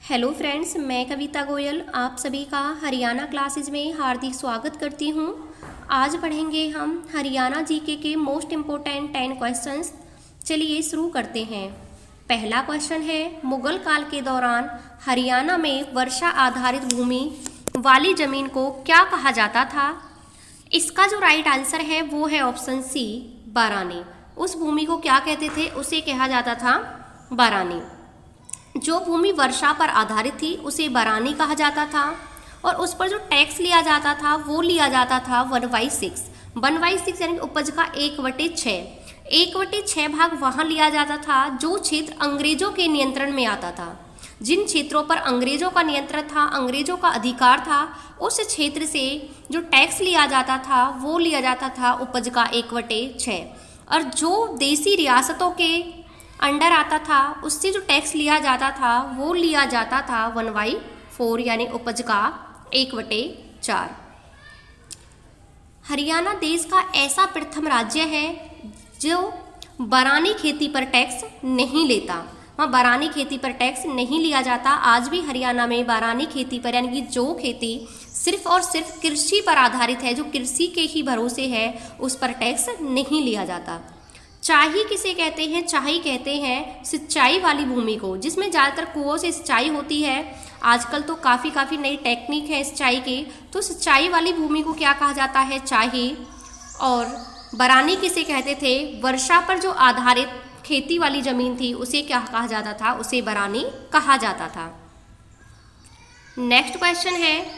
Hello friends, मैं कविता गोयल आप सभी का हरियाणा क्लासेज में हार्दिक स्वागत करती हूँ। आज पढ़ेंगे हम हरियाणा जीके के मोस्ट इम्पोर्टेंट 10 क्वेश्चंस। चलिए शुरू करते हैं। पहला क्वेश्चन है, मुगल काल के दौरान हरियाणा में वर्षा आधारित भूमि वाली जमीन को क्या कहा जाता था? इसका जो राइट आंसर है वो है ऑप्शन सी, बारानी। उस भूमि को क्या कहते थे? उसे कहा जाता था बारानी। जो भूमि वर्षा पर आधारित थी उसे बारानी कहा जाता था और उस पर जो टैक्स लिया जाता था वो लिया जाता था 1/6। 1/6 यानी उपज का 1/6। 1/6 भाग वहाँ लिया जाता था जो क्षेत्र अंग्रेजों के नियंत्रण में आता था। जिन क्षेत्रों पर अंग्रेजों का नियंत्रण था, अंग्रेजों का अधिकार था, उस क्षेत्र से जो टैक्स लिया जाता था वो लिया जाता था उपज का 1/6। और जो देसी रियासतों के अंडर आता था उससे जो टैक्स लिया जाता था वो लिया जाता था 1/4 यानी उपज का 1/4। हरियाणा देश का ऐसा प्रथम राज्य है जो बारानी खेती पर टैक्स नहीं लेता। वहाँ बारानी खेती पर टैक्स नहीं लिया जाता। आज भी हरियाणा में बारानी खेती पर यानी कि जो खेती सिर्फ और सिर्फ कृषि पर आधारित है, जो कृषि के ही भरोसे है, उस पर टैक्स नहीं लिया जाता। चाही किसे कहते हैं? चाही कहते हैं सिंचाई वाली भूमि को, जिसमें ज़्यादातर कुओं से सिंचाई होती है। आजकल तो काफ़ी नई टेक्निक है सिंचाई की, तो सिंचाई वाली भूमि को क्या कहा जाता है? चाही। और बारानी किसे कहते थे? वर्षा पर जो आधारित खेती वाली जमीन थी उसे क्या कहा जाता था? उसे बारानी कहा जाता था। नेक्स्ट क्वेश्चन है,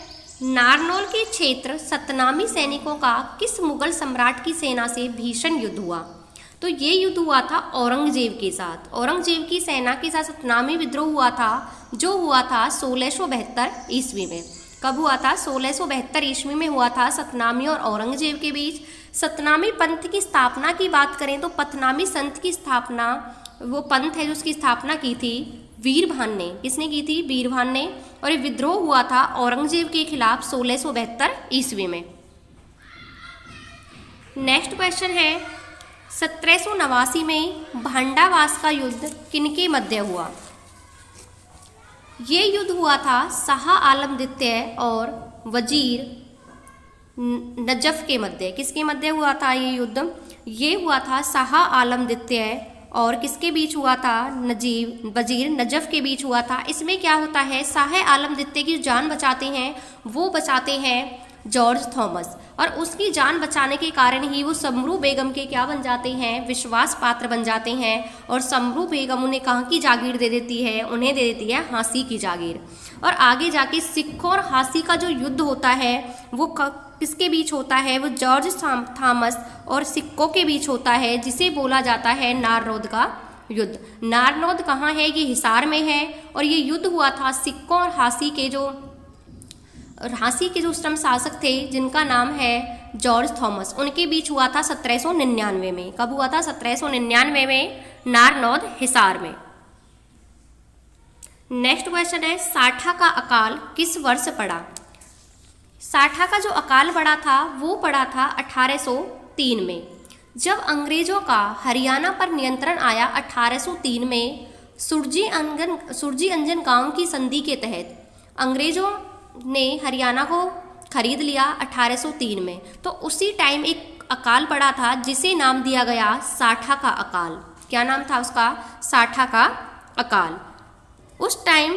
नारनौल के क्षेत्र सतनामी सैनिकों का किस मुगल सम्राट की सेना से भीषण युद्ध हुआ? तो ये युद्ध हुआ था औरंगजेब के साथ। औरंगजेब की सेना के साथ सतनामी विद्रोह हुआ था, जो हुआ था 1672 ईस्वी में। कब हुआ था? 1672 ईस्वी में हुआ था सतनामी और औरंगजेब के बीच। सतनामी पंथ की स्थापना की बात करें तो पथनामी संत की स्थापना, वो पंथ है जो उसकी स्थापना की थी वीरभान ने। किसने की थी? वीरभान ने। और ये विद्रोह हुआ था औरंगजेब के खिलाफ 1672 ईस्वी में। नेक्स्ट क्वेश्चन है, 1789 में भांडावास का युद्ध किनके मध्य हुआ? ये युद्ध हुआ था शाह आलम द्वितीय और वजीर नजफ के मध्य। किसके मध्य हुआ था ये युद्ध? ये हुआ था शाह आलम द्वितीय और किसके बीच हुआ था? वजीर नजफ के बीच हुआ था। इसमें क्या होता है, शाह आलम द्वितीय की जान बचाते हैं वो बचाते हैं जॉर्ज थॉमस, और उसकी जान बचाने के कारण ही वो समरू बेगम के क्या बन जाते हैं? विश्वास पात्र बन जाते हैं। और समरू बेगम उन्हें कहाँ की जागीर दे देती है? उन्हें दे देती है हांसी की जागीर। और आगे जाके सिखों और हांसी का जो युद्ध होता है वो किसके बीच होता है? वो जॉर्ज थॉमस और सिखों के बीच होता है, जिसे बोला जाता है नारनौद का युद्ध। नारनौद कहाँ है? ये हिसार में है। और ये युद्ध हुआ था सिखों और हांसी के जो उस टाइम शासक थे जिनका नाम है जॉर्ज थॉमस, उनके बीच हुआ था 1799 में। कब हुआ था? 1799 में, नारनौद हिसार में। नेक्स्ट क्वेश्चन है, साठा का अकाल किस वर्ष पड़ा? साठा का जो अकाल पड़ा था वो पड़ा था 1803 में। जब अंग्रेजों का हरियाणा पर नियंत्रण आया 1803 में, सुरजी अंजन गांव की संधि के तहत अंग्रेजों ने हरियाणा को खरीद लिया 1803 में। तो उसी टाइम एक अकाल पड़ा था जिसे नाम दिया गया साठा का अकाल। क्या नाम था उसका? साठा का अकाल। उस टाइम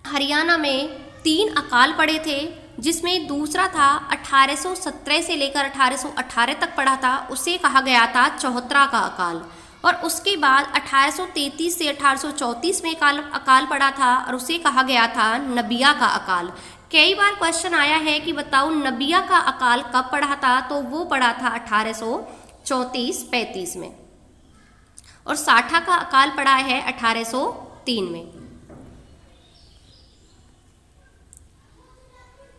हरियाणा में 3 अकाल पड़े थे, जिसमें दूसरा था 1817 से लेकर 1818 तक पड़ा था, उसे कहा गया था चौहत्तरा का अकाल। और उसके बाद 1833 से 1834 में अकाल पड़ा था और उसे कहा गया था नबिया का अकाल। कई बार क्वेश्चन आया है कि बताओ नबिया का अकाल कब पड़ा था? तो वो पड़ा था 1834-35 में। और साठा का अकाल पड़ा है 1803 में।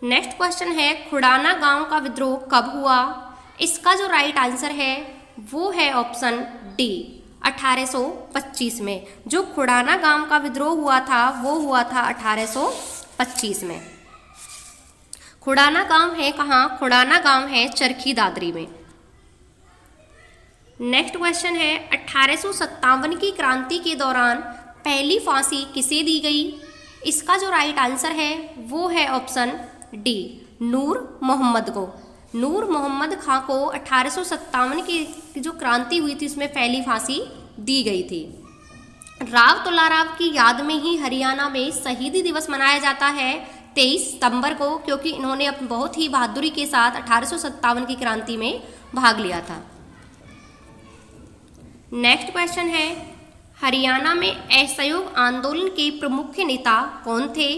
नेक्स्ट क्वेश्चन है, खुड़ाना गांव का विद्रोह कब हुआ? इसका जो राइट आंसर है वो है ऑप्शन डी, 1825 में। जो खुड़ाना गांव का विद्रोह हुआ था वो हुआ था 1825 में। खुड़ाना गांव है कहाँ? खुड़ाना गांव है चरखी दादरी में। नेक्स्ट क्वेश्चन है, 1857 की क्रांति के दौरान पहली फांसी किसे दी गई? इसका जो राइट आंसर है वो है ऑप्शन डी, नूर मोहम्मद को। नूर मोहम्मद खां को 1857 की जो क्रांति हुई थी उसमें पहली फांसी दी गई थी। राव तुलाराव की याद में ही हरियाणा में शहीदी दिवस मनाया जाता है 23 सितंबर को, क्योंकि इन्होंने अपनी बहुत ही बहादुरी के साथ 1857 की क्रांति में भाग लिया था। नेक्स्ट क्वेश्चन है, हरियाणा में असहयोग आंदोलन के प्रमुख नेता कौन थे?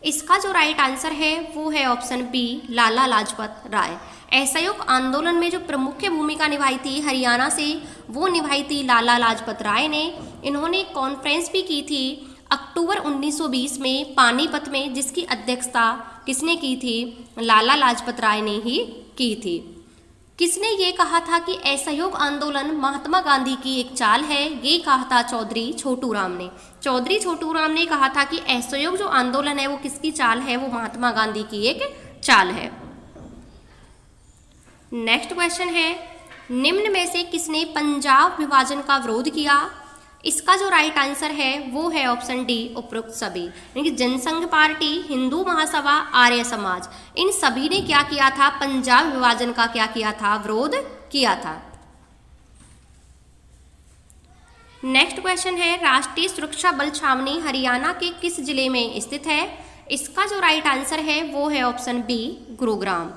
इसका जो राइट आंसर है वो है ऑप्शन बी, लाला लाजपत राय। असहयोग आंदोलन में जो प्रमुख भूमिका निभाई थी हरियाणा से, वो निभाई थी लाला लाजपत राय ने। इन्होंने एक कॉन्फ्रेंस भी की थी अक्टूबर 1920 में पानीपत में, जिसकी अध्यक्षता किसने की थी? लाला लाजपत राय ने ही की थी। किसने ये कहा था कि असहयोग आंदोलन महात्मा गांधी की एक चाल है? ये कहा था चौधरी छोटू राम ने। चौधरी छोटू राम ने कहा था कि असहयोग जो आंदोलन है वो किसकी चाल है? वो महात्मा गांधी की एक चाल है। नेक्स्ट क्वेश्चन है, निम्न में से किसने पंजाब विभाजन का विरोध किया? इसका जो राइट आंसर है वो है ऑप्शन डी, उपरोक्त सभी, यानी कि जनसंघ पार्टी, हिंदू महासभा, आर्य समाज, इन सभी ने क्या किया था? पंजाब विभाजन का क्या किया था? विरोध किया था। नेक्स्ट क्वेश्चन है, राष्ट्रीय सुरक्षा बल छावनी हरियाणा के किस जिले में स्थित है? इसका जो राइट आंसर है वो है ऑप्शन बी, गुरुग्राम।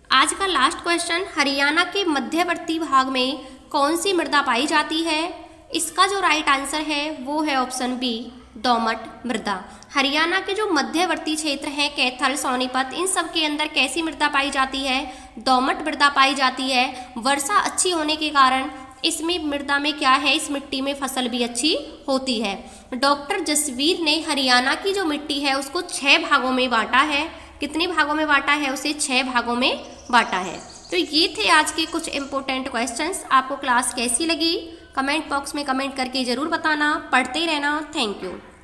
आज का लास्ट क्वेश्चन, हरियाणा के मध्यवर्ती भाग में कौन सी मृदा पाई जाती है? इसका जो राइट आंसर है वो है ऑप्शन बी, दोमट मृदा। हरियाणा के जो मध्यवर्ती क्षेत्र हैं, कैथल, सोनीपत, इन सब के अंदर कैसी मृदा पाई जाती है? दोमट मृदा पाई जाती है। वर्षा अच्छी होने के कारण इसमें मृदा में क्या है, इस मिट्टी में फसल भी अच्छी होती है। डॉक्टर जसवीर ने हरियाणा की जो मिट्टी है उसको 6 भागों में बांटा है। कितने भागों में बांटा है? उसे 6 भागों में बांटा है। तो ये थे आज के कुछ इंपॉर्टेंट क्वेश्चंस। आपको क्लास कैसी लगी कमेंट बॉक्स में कमेंट करके ज़रूर बताना। पढ़ते रहना। Thank you.